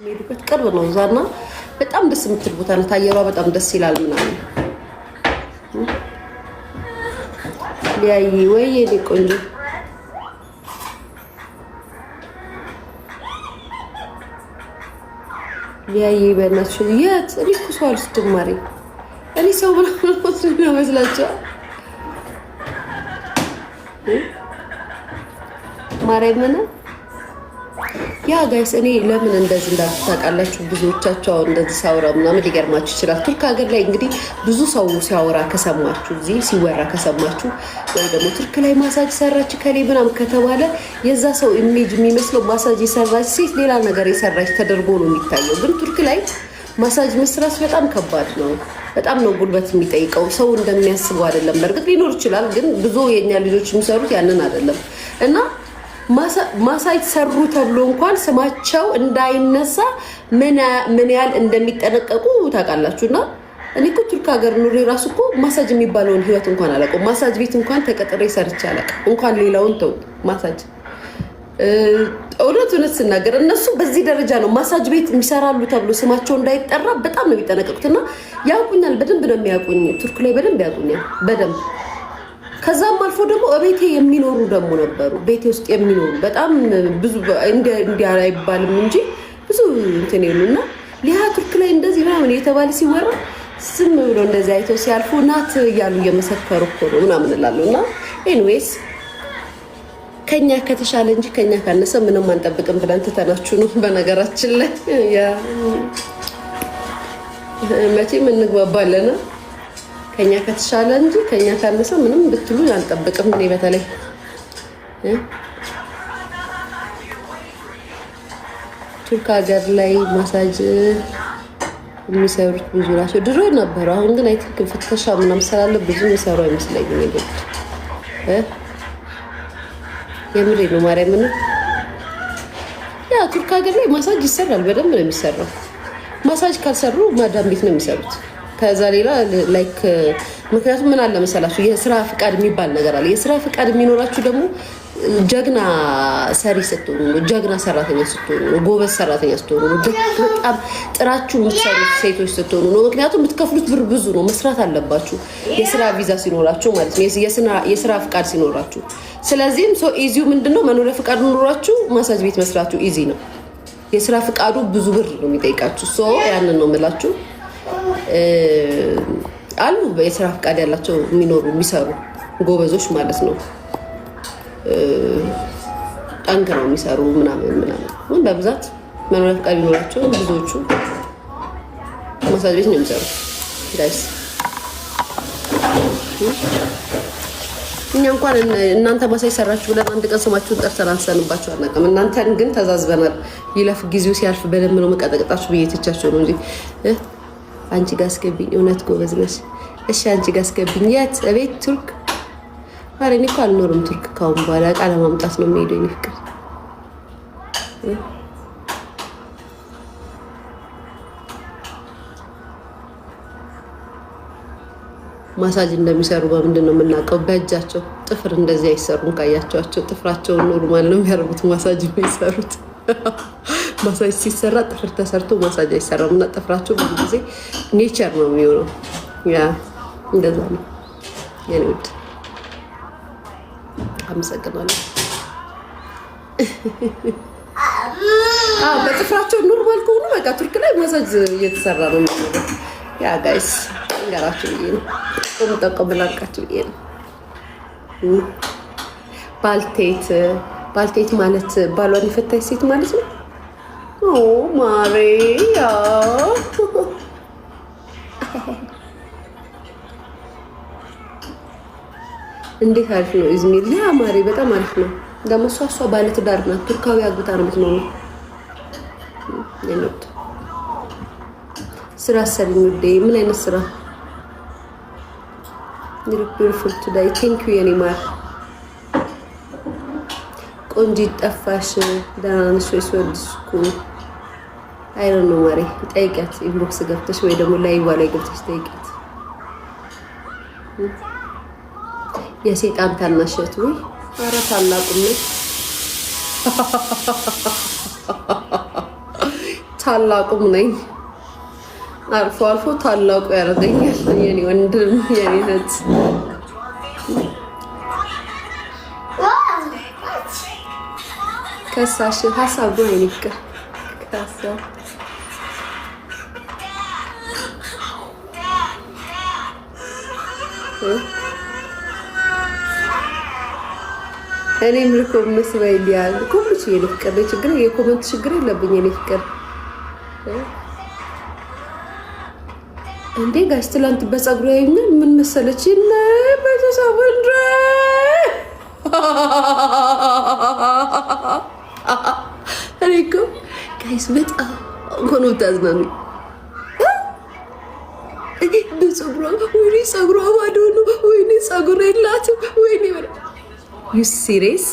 ሜዱበት ቅርብ ነው ዛና በጣም ደስ የምትል ቦታ ነው። ታየሯ በጣም ደስ ይላል ምናምን ሊያይ ወይ የኔ ቆንጆ ሊያይ በእናትሽ የት ሪኩሷል ስትማሪ እኔ ሰው ነው መስላችሁ ማርያምን ያ ጋይስ እኔ ለምን እንደዚህ እንዳታቃላችሁ ብዙዎቻችሁ እንደዚህ ሳውራ ምናምን ሊገርማችሁ ይችላል። ቱርክ ሀገር ላይ እንግዲህ ብዙ ሰው ሲያወራ ከሰማችሁ እዚህ ሲወራ ከሰማችሁ ወይ ደግሞ ቱርክ ላይ ማሳጅ ሰራች ከሌ ምናምን ከተባለ የዛ ሰው ኢሜጅ የሚመስለው ማሳጅ የሰራች ሴት ሌላ ነገር የሰራች ተደርጎ ነው የሚታየው። ግን ቱርክ ላይ ማሳጅ መስራት በጣም ከባድ ነው። በጣም ነው ጉልበት የሚጠይቀው። ሰው እንደሚያስበው አይደለም። በእርግጥ ሊኖር ይችላል፣ ግን ብዙ የኛ ልጆች የሚሰሩት ያንን አይደለም እና ማሳጅ ሰሩ ተብሎ እንኳን ስማቸው እንዳይነሳ ምን ያህል እንደሚጠነቀቁ ታውቃላችሁና እኔ እኮ ቱርክ ሀገር ኑሬ ራሱ እኮ ማሳጅ የሚባለውን ህይወት እንኳን አላውቀውም። ማሳጅ ቤት እንኳን ተቀጥሬ ሰርቼ አላውቅም። እንኳን ሌላውን ተው ማሳጅ እውነት ስናገር እነሱ በዚህ ደረጃ ነው ማሳጅ ቤት የሚሰራሉ ተብሎ ስማቸው እንዳይጠራ በጣም ነው የሚጠነቀቁትና ያውቁኛል። በደንብ ነው የሚያውቁኝ። ቱርክ ላይ በደንብ ያውቁኛል በደንብ። ከዛም አልፎ ደግሞ ቤቴ የሚኖሩ ደግሞ ነበሩ። ቤቴ ውስጥ የሚኖሩ በጣም ብዙ እንዲያ አይባልም እንጂ ብዙ እንትን ይሉና ሊያ ቱርክ ላይ እንደዚህ ምናምን የተባለ ሲወራ ዝም ብሎ እንደዚህ አይተው ሲያልፉ ናት እያሉ እየመሰከሩ እኮ ነው ምናምን እላለሁና ኤኒዌይስ ከኛ ከተሻለ እንጂ ከኛ ካነሰ ምንም አንጠብቅም ብለን ትተናችሁ ነው። በነገራችን ላይ መቼም እንግባባለን። ከኛ ከተሻለ እንጂ ከኛ ካነሰ ምንም ብትሉ አንጠብቅም። እኔ በተለይ ቱርክ ሀገር ላይ ማሳጅ የሚሰሩት ብዙ ናቸው። ድሮ ነበሩ። አሁን ግን አይ ቲንክ ፍተሻ ምናምን ስላለ ብዙ የሚሰሩ አይመስለኝም። የምሬ ነው ማርያምን። ያ ቱርክ ሀገር ላይ ማሳጅ ይሰራል፣ በደንብ ነው የሚሰራው። ማሳጅ ካልሰሩ ማዳም ቤት ነው የሚሰሩት። ከዛ ሌላ ላይክ ምክንያቱም ምን አለ መሰላችሁ የስራ ፍቃድ የሚባል ነገር አለ። የስራ ፍቃድ የሚኖራችሁ ደግሞ ጀግና ሰሪ ስትሆኑ ነው፣ ጀግና ሰራተኛ ስትሆኑ ነው፣ ጎበዝ ሰራተኛ ስትሆኑ ነው፣ በጣም ጥራችሁ የምትሰሩት ሴቶች ስትሆኑ ነው። ምክንያቱም የምትከፍሉት ብር ብዙ ነው፣ መስራት አለባችሁ። የስራ ቪዛ ሲኖራችሁ ማለት ነው፣ የስራ ፍቃድ ሲኖራችሁ። ስለዚህም ሶ ኢዚው ምንድነው መኖሪያ ፍቃድ ኖራችሁ ማሳጅ ቤት መስራችሁ ኢዚ ነው። የስራ ፍቃዱ ብዙ ብር ነው የሚጠይቃችሁ። ሶ ያንን ነው የምላችሁ። አሉ የስራ ፍቃድ ያላቸው የሚኖሩ የሚሰሩ ጎበዞች ማለት ነው። ጠንክረው የሚሰሩ ምናምን በብዛት መኖሪያ ፍቃድ ቢኖራቸው ብዙዎቹ ማሳጅ ቤት ነው የሚሰሩ ጋይስ። እኛ እንኳን እናንተ ማሳጅ ሰራችሁ ብለን አንድ ቀን ስማችሁን ጠርተን አንሰንባችሁ አናውቅም። እናንተን ግን ተዛዝበናል። ይለፍ ጊዜው ሲያልፍ በደንብ ነው መቀጠቅጣችሁ ብዬ ትቻቸው ነው እንጂ አንቺ ጋር አስገብኝ። እውነት ጎበዝ ነሽ። እሺ አንቺ ጋር አስገብኝ። የት ቤት ቱርክ? ኧረ እኔ እኮ አልኖርም ቱርክ ካሁን በኋላ ዕቃ ለማምጣት ነው የምሄደው። የእኔ ፍቅር ማሳጅ እንደሚሰሩ በምንድን ነው የምናውቀው? በእጃቸው ጥፍር እንደዚህ አይሰሩም። ካያቸዋቸው ጥፍራቸውን ኖርማል ነው የሚያደርጉት። ማሳጅ የሚሰሩት ማሳጅ ሲሰራ ጥፍር ተሰርቶ ማሳጅ አይሰራም። እና ጥፍራቸው ብዙ ጊዜ ኔቸር ነው የሚሆነው። ያ እንደዛ ነው የኔ ውድ። አመሰግናለሁ። በጥፍራቸው ኖርማል ከሆኑ በቃ ቱርክ ላይ ማሳጅ እየተሰራ ነው የሚሆነው። ያ ጋይስ እንገራችሁ ብዬ ነው። ጠቆም ላልቃችሁ ብዬ ነው። ባልቴት ማለት ባሏን የፈታች ሴት ማለት ነው። ኦ ማሪያ እንዴት አሪፍ ነው ኢዝሚር። ያ ማሪ በጣም አሪፍ ነው። ደግሞ እሷ ባለትዳር ናት። ቱርካዊ አግብታ ነው የምትኖረው። የነጥ ስራ ሰሪኝ ውዴ። ምን አይነት ስራ? ቢዩቲፉል ቱዴይ ቴንክ ዩ የኔ ማር። ቆንጆ ጠፋሽ። ደህና ነሽ ወይስ ወድስኩ? አይ ዶንት ኖ ማሪ። ጠይቂያት ኢንቦክስ ገብተሽ ወይ ደግሞ ላይቭ ላይ ገብተሽ ጠይቂያት። የሰይጣን ታናሽት ወይ ኧረ ታላቁ ነሽ። ታላቁም ነኝ። አልፎ አልፎ ታላቁ ያደርገኛል። የኔ ወንድም የኔ እህት ከሳሽ ሀሳብ ነው አይንከ ከሳሽ እኔም ልኮ መስበይ ሊያል ኩምች የልፍቀር ችግር የኮመንት ችግር የለብኝ። እኔ ፍቅር እንዴ ጋሽ ትላንት በፀጉር ያዩኛል። ምን መሰለች እና በተሰብ እንደ እኔ እኮ ጋይስ በጣም ሆኖ ታዝናኑ ፀጉሯ ወይኔ ፀጉሯ ባዶ ነው፣ ወይኔ ፀጉር የላትም፣ ወይኔ ዩ ሲሪየስ።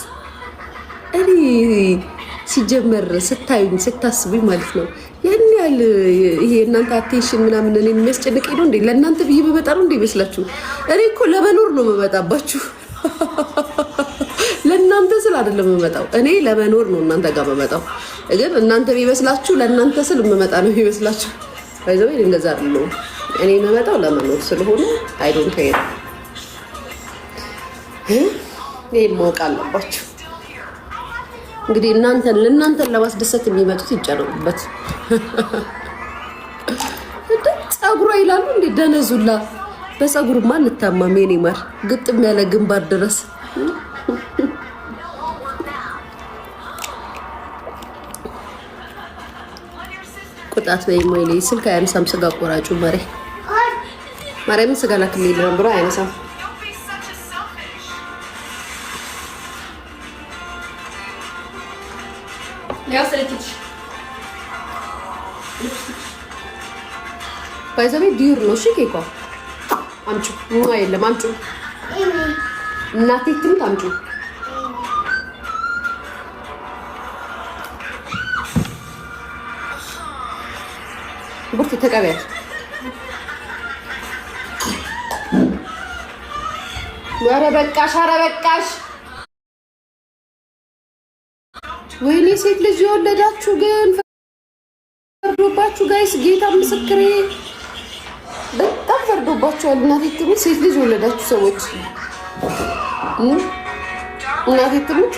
እኔ ሲጀመር ስታዩኝ ስታስቡኝ ማለት ነው ያን ያህል ይሄ እናንተ አቴንሽን ምናምን እኔን የሚያስጨንቀኝ ነው እንዴ? ለእናንተ ብዬ በመጣ ነው እንዴ ይመስላችሁ? እኔ እኮ ለመኖር ነው የምመጣባችሁ። ለእናንተ ስል አይደለም የምመጣው፣ እኔ ለመኖር ነው እናንተ ጋር የምመጣው። ግን እናንተ ቢመስላችሁ ለእናንተ ስል የምመጣ ነው ይመስላችሁ። ባይዘው እንደዛ አይደለም። እኔ የምመጣው ለመኖር ስለሆነ አይ ዶንት ኬር። ይሄ ማወቅ አለባችሁ። እንግዲህ ለእናንተን ለማስደሰት የሚመጡት ይጨነቁበት። ፀጉሯ ይላሉ እንዴ ደነዙላ። በፀጉርማ እንታማም የኔ ማር፣ ግጥም ያለ ግንባር ድረስ ቁጣት በይሞ ይለይ ስልክ አያነሳም። ስጋ ቆራጩ ማርያምን ስጋ ላክልኝ ብሎ አያነሳም። ባይዘቤ ዲዩር ነው። እሺ ኬኳ አምጩ የለም አምጩ፣ እናቴ ትምት አምጩ። ቡርት ተቀበያት። ኧረ በቃሽ፣ ኧረ በቃሽ። ወይኔ ሴት ልጅ የወለዳችሁ ግን ፈርዶባችሁ ጋይስ፣ ጌታ ምስክሬ በጣም ፈርዶባችኋል። እናቴ ትሙት ሴት ልጅ የወለዳችሁ ሰዎች እናቴ ትሙት።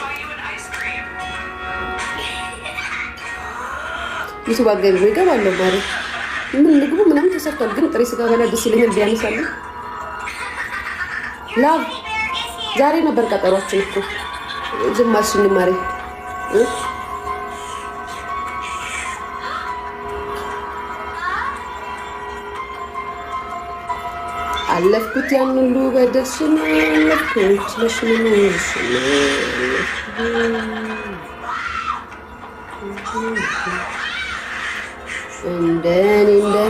ዩቱብ አገሪ ነው ይገባለሁ ማለት ምን ምግቡ ምናምን ተሰርቷል። ግን ጥሬ ስጋ በላ ደስ ይለኛል ቢያነሳልኝ። ላቭ ዛሬ ነበር ቀጠሯችን እኮ ዝም አልሽኝ ማሬ። አለፍኩት ያን ሁሉ በደልሽን አለፍኩት ለሽን እንደኔ